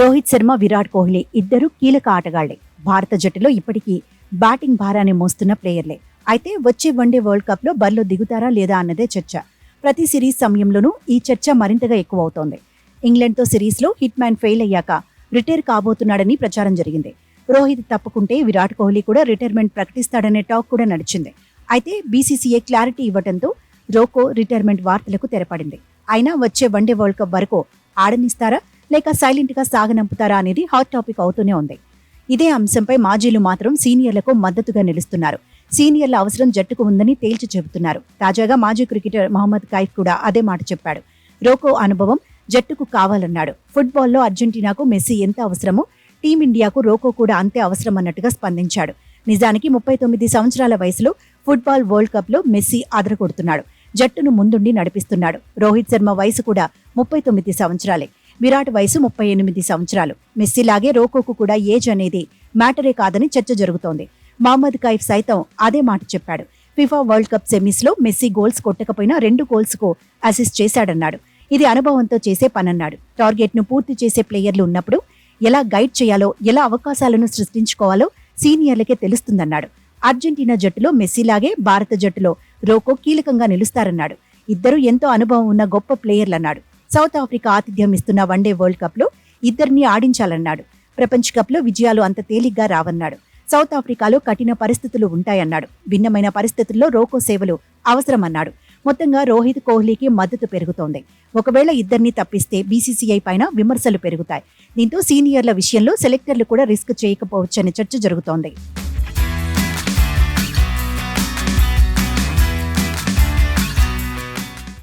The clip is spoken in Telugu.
రోహిత్ శర్మ, విరాట్ కోహ్లీ ఇద్దరు కీలక ఆటగాళ్లే. భారత జట్టులో ఇప్పటికీ బ్యాటింగ్ భారాన్ని మోస్తున్న ప్లేయర్లే. అయితే వచ్చే వన్డే వరల్డ్ కప్ లో బరిలో దిగుతారా లేదా అన్నదే చర్చ. ప్రతి సిరీస్ సమయంలోనూ ఈ చర్చ మరింతగా ఎక్కువ అవుతోంది. ఇంగ్లాండ్తో సిరీస్లో హిట్ మ్యాన్ ఫెయిల్ అయ్యాక రిటైర్ కాబోతున్నాడని ప్రచారం జరిగింది. రోహిత్ తప్పుకుంటే విరాట్ కోహ్లీ కూడా రిటైర్మెంట్ ప్రకటిస్తాడనే టాక్ కూడా నడిచింది. అయితే బీసీసీఐ క్లారిటీ ఇవ్వడంతో రోకో రిటైర్మెంట్ వార్తలకు తెరపడింది. అయినా వచ్చే వన్డే వరల్డ్ కప్ వరకు ఆడనిస్తారా లేక సైలెంట్ గా సాగనంపుతారా అనేది హాట్ టాపిక్ అవుతూనే ఉంది. ఇదే అంశంపై మాజీలు మాత్రం సీనియర్లకు మద్దతుగా నిలుస్తున్నారు. సీనియర్ల అవసరం జట్టుకు ఉందని తేల్చి చెబుతున్నారు. తాజాగా మాజీ క్రికెటర్ మహమ్మద్ కైఫ్ కూడా అదే మాట చెప్పాడు. రోకో అనుభవం జట్టుకు కావాలన్నాడు. ఫుట్బాల్లో అర్జెంటీనాకు మెస్సీ ఎంత అవసరమో టీమిండియాకు రోకో కూడా అంతే అవసరం అన్నట్టుగా స్పందించాడు. నిజానికి 39 సంవత్సరాల వయసులో ఫుట్బాల్ వరల్డ్ కప్ లో మెస్సీ అదరగొడుతున్నాడు. జట్టును ముందుండి నడిపిస్తున్నాడు. రోహిత్ శర్మ వయసు కూడా 39 సంవత్సరాలే. విరాట్ వయసు 38 సంవత్సరాలు. మెస్సీలాగే రోకోకు కూడా ఏజ్ అనేది మ్యాటరే కాదని చర్చ జరుగుతోంది. మహమ్మద్ కైఫ్ సైతం అదే మాట చెప్పాడు. ఫిఫా వరల్డ్ కప్ సెమీస్ లో మెస్సీ గోల్స్ కొట్టకపోయినా 2 గోల్స్ కు అసిస్ట్ చేశాడన్నాడు. ఇది అనుభవంతో చేసే పనన్నాడు. టార్గెట్ ను పూర్తి చేసే ప్లేయర్లు ఉన్నప్పుడు ఎలా గైడ్ చేయాలో, ఎలా అవకాశాలను సృష్టించుకోవాలో సీనియర్లకే తెలుస్తుందన్నాడు. అర్జెంటీనా జట్టులో మెస్సీలాగే భారత జట్టులో రోకో కీలకంగా నిలుస్తారన్నాడు. ఇద్దరు ఎంతో అనుభవం ఉన్న గొప్ప ప్లేయర్లన్నాడు. సౌత్ ఆఫ్రికా ఆతిథ్యం ఇస్తున్న వన్డే వరల్డ్ కప్ లో ఇద్దరిని ఆడించాలన్నాడు. ప్రపంచ కప్ లో విజయాలు అంత తేలిగ్గా రావన్నాడు. సౌత్ ఆఫ్రికాలో కఠిన పరిస్థితులు ఉంటాయన్నాడు. భిన్నమైన పరిస్థితుల్లో రోకో సేవలు అవసరమన్నాడు. మొత్తంగా రోహిత్, కోహ్లీకి మద్దతు పెరుగుతోంది. ఒకవేళ ఇద్దరిని తప్పిస్తే బీసీసీఐ పైన విమర్శలు పెరుగుతాయి. దీంతో సీనియర్ల విషయంలో సెలెక్టర్లు కూడా రిస్క్ చేయకపోవచ్చనే చర్చ జరుగుతోంది.